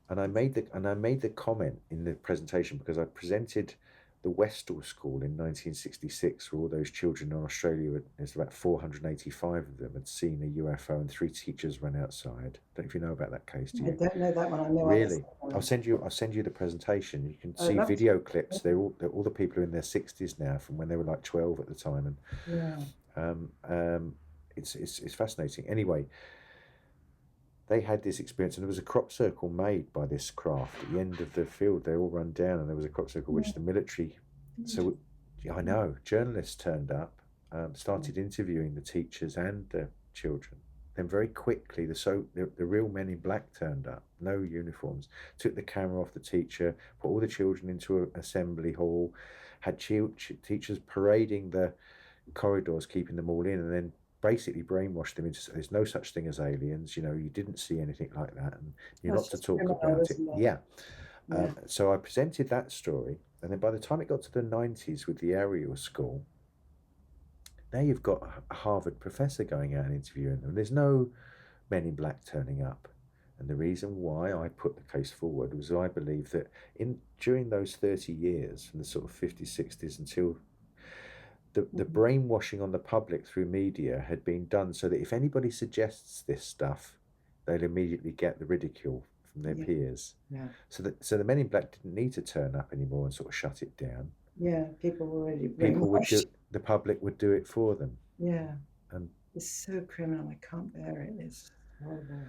And I made the comment in the presentation because I presented the Westall School in 1966, where all those children in Australia, there's about 485 of them, had seen a UFO, and 3 teachers ran outside. Don't know if you know about that case, do I you? don't know that one. I know others. Really? I'll send you the presentation. You can I'd see love to. video clips. All the people are in their 60s now, from when they were like 12 at the time, Yeah. and it's fascinating. Anyway, they had this experience, and there was a crop circle made by this craft at the end of the field. They all run down, and there was a crop circle which the military. So, I know journalists turned up, started interviewing the teachers and the children. Then very quickly, the real men in black turned up, no uniforms, took the camera off the teacher, put all the children into an assembly hall, had teachers parading the corridors, keeping them all in, and then basically brainwashed them into there's no such thing as aliens. You know, you didn't see anything like that, and you're That's not to just talk criminal, about it. isn't it? Yeah. Yeah. So I presented that story, and then by the time it got to the 90s with the Ariel School, now you've got a Harvard professor going out and interviewing them. There's no men in black turning up. And the reason why I put the case forward was I believe that during those 30 years, from the sort of 50s, 60s until the brainwashing on the public through media had been done so that if anybody suggests this stuff, they'll immediately get the ridicule from their peers. Yeah. So the men in black didn't need to turn up anymore and sort of shut it down. Yeah. People were already The public would do it for them. Yeah. And it's so criminal. I can't bear it. It's horrible.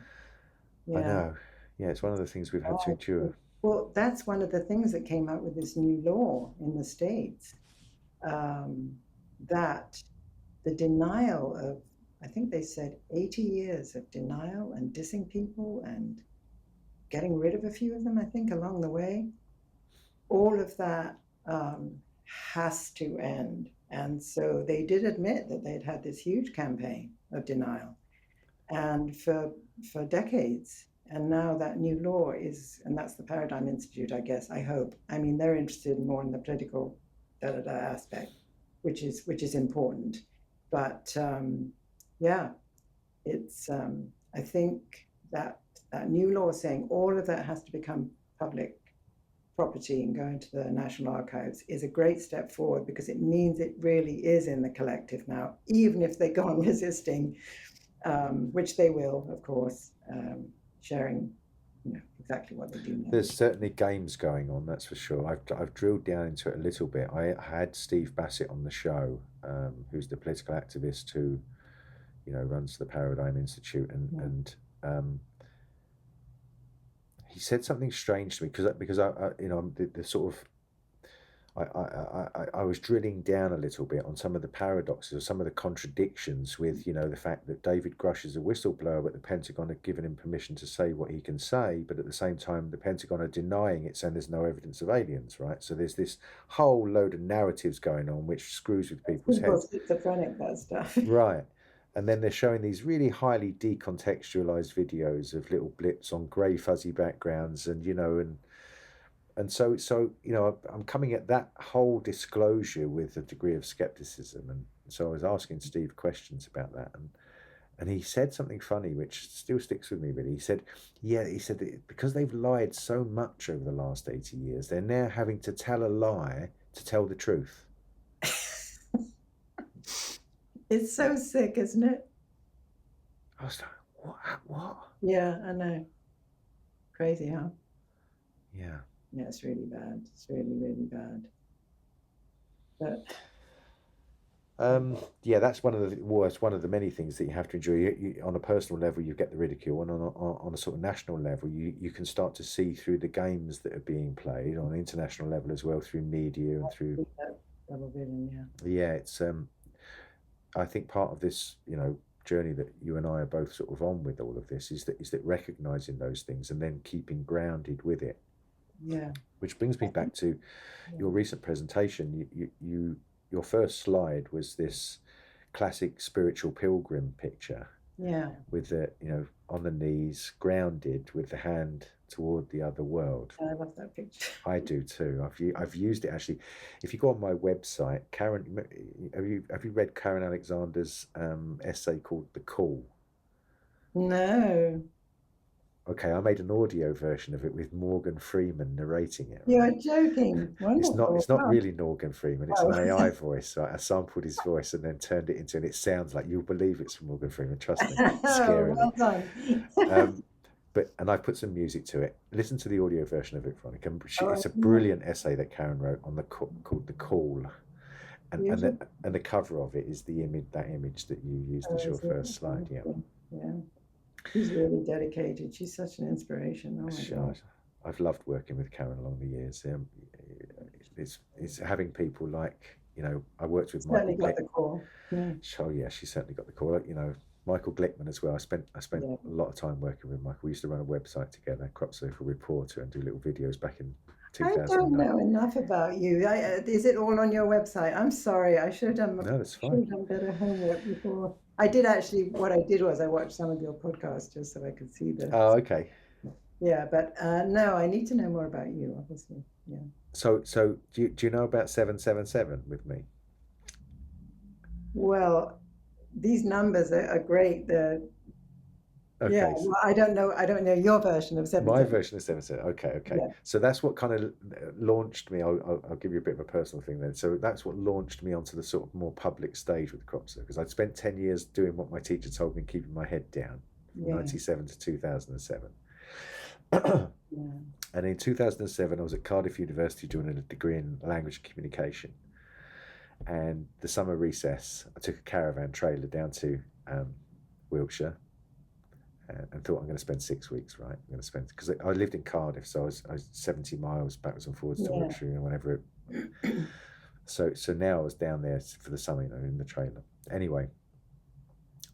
I know. Yeah, it's one of the things we've had to endure. Well, that's one of the things that came out with this new law in the States, that the denial of, I think they said 80 years of denial and dissing people and getting rid of a few of them, I think, along the way, all of that has to end. And so they did admit that they'd had this huge campaign of denial, and for decades. And now that new law is, and that's the Paradigm Institute, I guess, I hope. I mean, they're interested more in the political aspect, which is important. But yeah, it's, I think that new law saying all of that has to become public property and go into the National Archives is a great step forward, because it means it really is in the collective now, even if they go on resisting, which they will, of course, sharing, exactly what they do know. There's certainly games going on, that's for sure. I've drilled down into it a little bit. I had Steve Bassett on the show, who's the political activist who, runs the Paradigm Institute, and he said something strange to me because I the sort of I was drilling down a little bit on some of the paradoxes or some of the contradictions with, the fact that David Grush is a whistleblower, but the Pentagon had given him permission to say what he can say, but at the same time, the Pentagon are denying it, saying there's no evidence of aliens, right? So there's this whole load of narratives going on, which screws with people's heads. Schizophrenic, that stuff. Right. And then they're showing these really highly decontextualized videos of little blips on grey fuzzy backgrounds, and so I'm coming at that whole disclosure with a degree of skepticism, and so I was asking Steve questions about that, and he said something funny which still sticks with me really. He said that because they've lied so much over the last 80 years, they're now having to tell a lie to tell the truth. It's so sick, isn't it? I was like, what? Yeah, I know. Crazy, huh? Yeah. Yeah, it's really bad. It's really, really bad. But yeah, that's one of the many things that you have to enjoy. You, on a personal level, you get the ridicule, and on a sort of national level, you can start to see through the games that are being played on an international level as well, through media and through television. Yeah, it's I think part of this, journey that you and I are both sort of on with all of this is that recognizing those things and then keeping grounded with it. Yeah. Which brings me back to your recent presentation. Your first slide was this classic spiritual pilgrim picture. Yeah. With the, on the knees, grounded, with the hand toward the other world. I love that picture. I do too. I've used it actually. If you go on my website, Karen, have you read Karen Alexander's essay called "The Call"? No, Okay, I made an audio version of it with Morgan Freeman narrating it. you're Right? joking. Wonderful. It's not Wow. really Morgan Freeman. It's Oh. an AI voice. Right? I sampled his voice and then turned it into, and it sounds like you'll believe it's from Morgan Freeman. Trust me, scarily. Well done. And I put some music to it. Listen to the audio version of it, Veronica. It's a Oh, brilliant essay that Karen wrote on called "The Call," and beautiful. the cover of it is the image that you used as your first slide. Yeah. Yeah. She's really dedicated. She's such an inspiration. Oh my God. I've loved working with Karen along the years. It's having people like, I worked with Michael Certainly got Glick. the call. Yeah. Oh yeah, she certainly got the call. Michael Glickman as well. I spent Yeah. a lot of time working with Michael. We used to run a website together, Crop Circle Reporter, and do little videos back in I 2009. don't know enough about you. Is it all on your website? I'm sorry. I should have done, No, that's should fine. have done better homework before. I did actually, what I did was I watched some of your podcasts just so I could see the. Oh, okay. Yeah, but no, I need to know more about you, obviously. Yeah. So do you know about 777 with me? Well, these numbers are great. Okay. Yeah, well, I don't know your version of 7. My version of 777. Okay. Yeah. So that's what kind of launched me. I'll give you a bit of a personal thing then. So that's what launched me onto the sort of more public stage with Crop Circle, because I'd spent 10 years doing what my teacher told me, keeping my head down, from Yeah. 97 to 2007. Yeah. And in 2007, I was at Cardiff University doing a degree in language and communication. And the summer recess, I took a caravan trailer down to Wiltshire. And thought, I'm going to spend 6 weeks, right? I'm going to spend, because I lived in Cardiff, so I was 70 miles backwards and forwards to Yeah. Wiltshire, whenever it. So now I was down there for the summer, in the trailer. Anyway,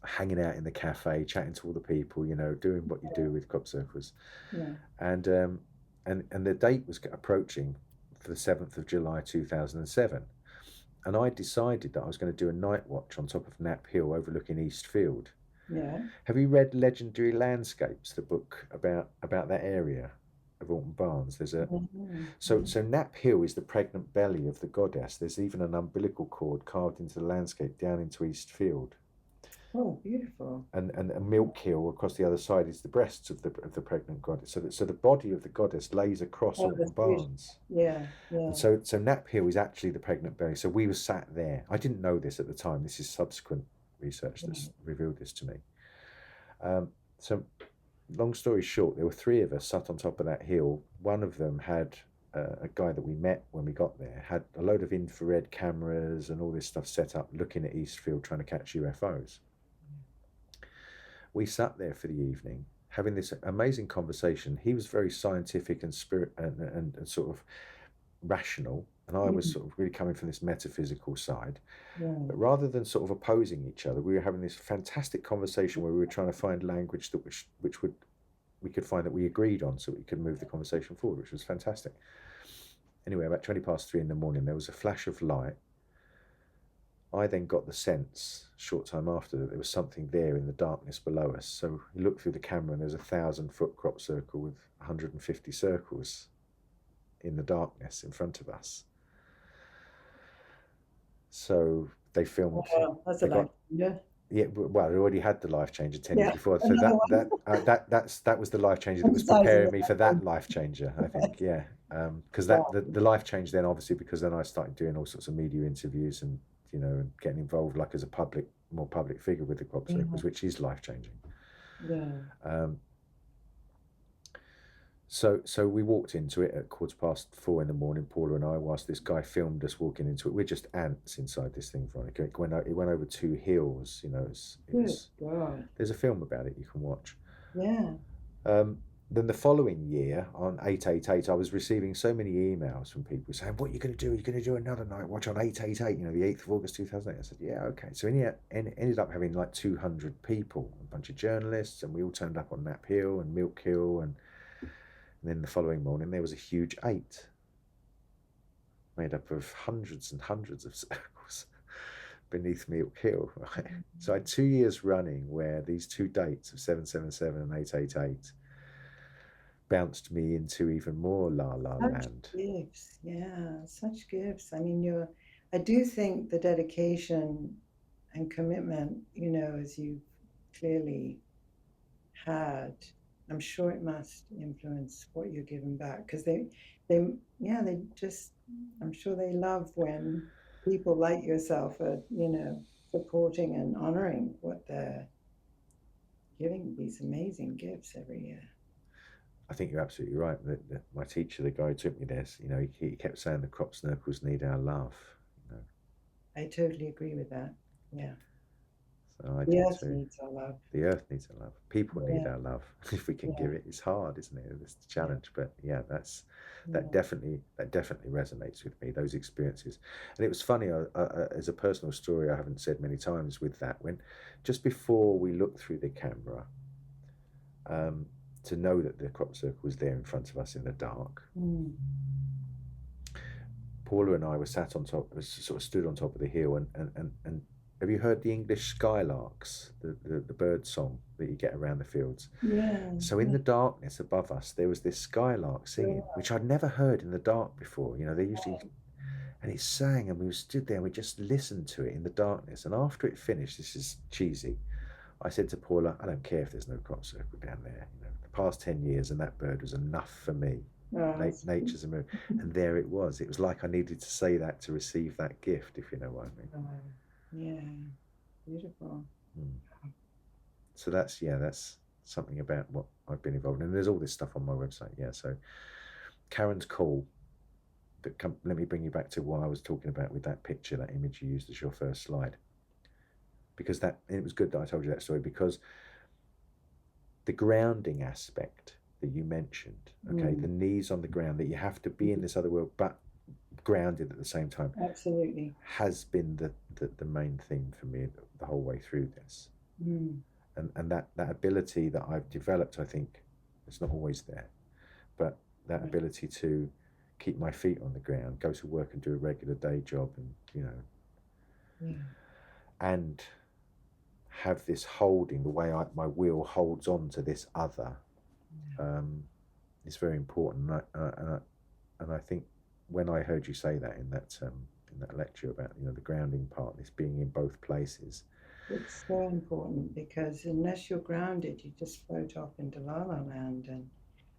hanging out in the cafe, chatting to all the people, doing what you do with crop circles. Yeah. And the date was approaching for the 7th of July 2007. And I decided that I was going to do a night watch on top of Knapp Hill overlooking Eastfield. Yeah. Have you read Legendary Landscapes, the book about that area of Alton Barnes? There's a so Knapp Hill is the pregnant belly of the goddess. There's even an umbilical cord carved into the landscape down into Eastfield. Oh, beautiful. And a Milk Hill across the other side is the breasts of the pregnant goddess. So the body of the goddess lays across Alton Barnes. Yeah. And so Knapp Hill is actually the pregnant belly. So we were sat there. I didn't know this at the time. This is subsequent research that's revealed this to me. So long story short, there were 3 of us sat on top of that hill. One of them had a guy that we met when we got there, had a load of infrared cameras and all this stuff set up looking at Eastfield trying to catch UFOs. We sat there for the evening having this amazing conversation. He was very scientific and and sort of rational, and I was sort of really coming from this metaphysical side. But rather than sort of opposing each other, we were having this fantastic conversation where we were trying to find language that we could find that we agreed on, so we could move the conversation forward, which was fantastic. Anyway, about 3:20 in the morning, there was a flash of light. I then got the sense, short time after, that there was something there in the darkness below us. So we looked through the camera, and there's a 1,000-foot crop circle with 150 circles in the darkness in front of us. So they filmed. Wow, that's a life changer. Yeah, well, they already had the life changer 10 years Yeah, before. So another that was the life changer that was preparing me for that life changer, I think. Yeah, because the life change then, obviously, because then I started doing all sorts of media interviews and and getting involved like as a more public figure with the crop circles, which is life changing. Yeah. So we walked into it at 4:15 in the morning, Paula and I, whilst this guy filmed us walking into it. We're just ants inside this thing, Veronica. It went over 2 hills, there's a film about it you can watch. Yeah. Then the following year, on 888, I was receiving so many emails from people saying, what are you going to do? Are you going to do another night watch on 888, the 8th of August 2008? I said, yeah, okay. So ended up having like 200 people, a bunch of journalists, and we all turned up on Knapp Hill and Milk Hill, and then the following morning there was a huge 8 made up of hundreds and hundreds of circles beneath Milk Hill. Right? So I had 2 years running where these 2 dates of 777 and 888 bounced me into even more la la Such land. gifts, yeah, such gifts. I mean, I do think the dedication and commitment, as you've clearly had, I'm sure it must influence what you're giving back, because they just, I'm sure they love when people like yourself are, supporting and honoring what they're giving, these amazing gifts every year. I think you're absolutely right. My teacher, the guy who took me there, he kept saying the crop circles need our love. I totally agree with that. Yeah. So I The do earth too. needs our love. The earth needs our love. People need Yeah. our love. If we can Yeah. give it, it's hard, isn't it? It's the challenge. But yeah, that Yeah. definitely resonates with me. Those experiences, and it was funny. As a personal story, I haven't said many times with that. When just before we looked through the camera, to know that the crop circle was there in front of us in the dark. Mm. Paula and I were sat on top, sort of stood on top of the hill, and have you heard the English skylarks, the bird song that you get around the fields? Yeah. So in the darkness above us, there was this skylark singing, which I'd never heard in the dark before. They usually, and it sang, and we stood there and we just listened to it in the darkness. And after it finished, this is cheesy, I said to Paula, I don't care if there's no crop circle down there. The past 10 years and that bird was enough for me. Nature's a miracle. And there it was. It was like I needed to say that to receive that gift, if you know what I mean. Yeah, beautiful. So that's something about what I've been involved in. And there's all this stuff on my website. Yeah, so Karen's call. But let me bring you back to what I was talking about with that picture, that image you used as your first slide. Because it was good that I told you that story, because the grounding aspect that you mentioned, okay, the knees on the ground, that you have to be in this other world but grounded at the same time, absolutely, has been the main theme for me the whole way through this. And that ability that I've developed, I think it's not always there, but that ability to keep my feet on the ground, go to work and do a regular day job, and and have this holding, the way my will holds on to this other, is very important. And I think when I heard you say that in that lecture about the grounding part, this being in both places, it's so important, because unless you're grounded, you just float off into la la land. And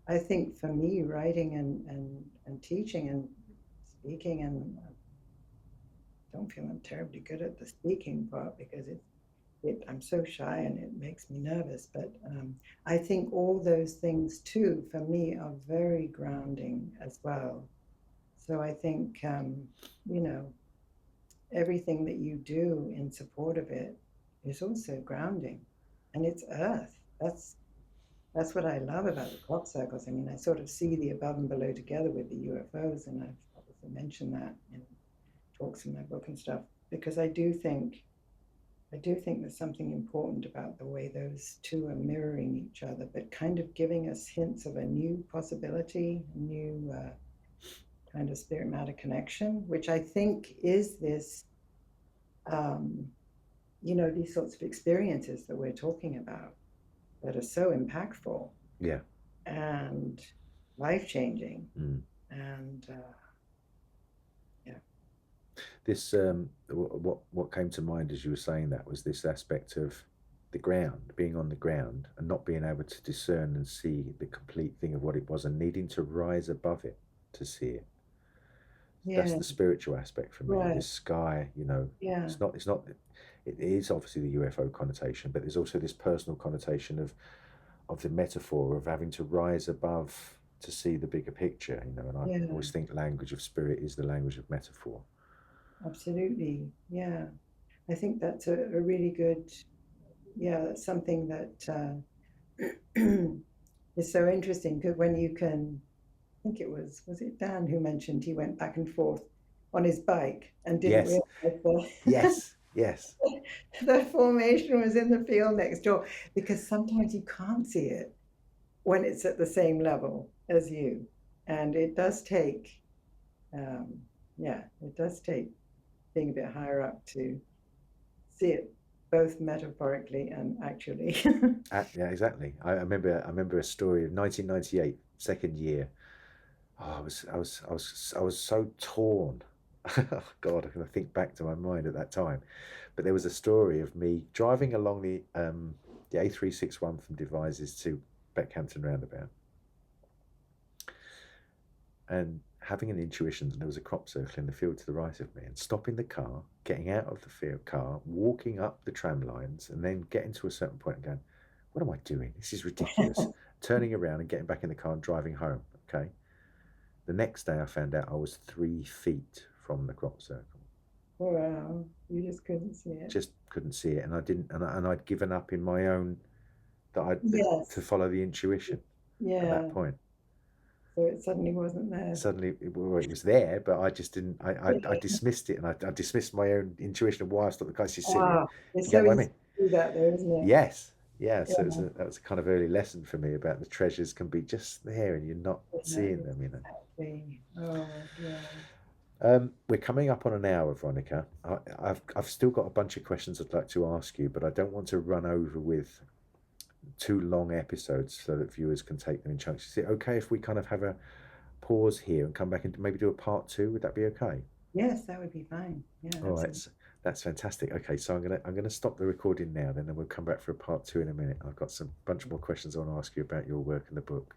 I think for me, writing and teaching and speaking, and I don't feel I'm terribly good at the speaking part, because I'm so shy and it makes me nervous. But I think all those things too, for me, are very grounding as well. So I think, everything that you do in support of it is also grounding, and it's earth. That's what I love about the crop circles. I mean, I sort of see the above and below together with the UFOs, and I've obviously mentioned that in talks in my book and stuff, because I do think there's something important about the way those two are mirroring each other, but kind of giving us hints of a new possibility, a new kind of spirit matter connection, which I think is this, these sorts of experiences that we're talking about that are so impactful. Yeah. And life-changing. And this what came to mind as you were saying that was this aspect of the ground, being on the ground and not being able to discern and see the complete thing of what it was, and needing to rise above it to see it. That's the spiritual aspect for me. This sky, it's not it is obviously the UFO connotation, but there's also this personal connotation of the metaphor of having to rise above to see the bigger picture, and I always think language of spirit is the language of metaphor. Absolutely, yeah. I think that's a really good, that's something that is so interesting, because when you can, I think it was it Dan who mentioned he went back and forth on his bike and didn't realize yes the formation was in the field next door, because sometimes you can't see it when it's at the same level as you, and it does take being a bit higher up to see it both metaphorically and actually. Yeah, exactly. I remember a story of 1998, second year. Oh, I was so torn. God, I can think back to my mind at that time. But there was a story of me driving along the A361 from Devizes to Beckhampton roundabout, and having an intuition that there was a crop circle in the field to the right of me, and stopping the car, getting out of the field car, walking up the tram lines, and then getting to a certain point and going, "What am I doing? This is ridiculous." Turning around and getting back in the car and driving home. Okay. The next day, I found out I was 3 feet from the crop circle. Wow, you just couldn't see it. Just couldn't see it, and I didn't, and I'd given up in my own Yes. to follow the intuition at Yeah. that point. So it suddenly wasn't there. Suddenly, it was there, but I just didn't. I dismissed it, and I dismissed my own intuition of why I thought the guy's silly. It's You get so what I easy mean? to do that, though, isn't it? Yes, yeah. So Yeah. that was a kind of early lesson for me about the treasures can be just there, and you're not seeing them. You know. Exactly. Oh, yeah. We're coming up on an hour, Veronica. I've still got a bunch of questions I'd like to ask you, but I don't want to run over with too long episodes so that viewers can take them in chunks. Is it okay if we kind of have a pause here and come back and maybe do a part 2? Would that be okay? Yes, that would be fine. Yeah. All right, that's fantastic. Okay, so I'm gonna stop the recording now, then, and we'll come back for a part 2 in a minute. I've got some bunch more questions I want to ask you about your work in the book.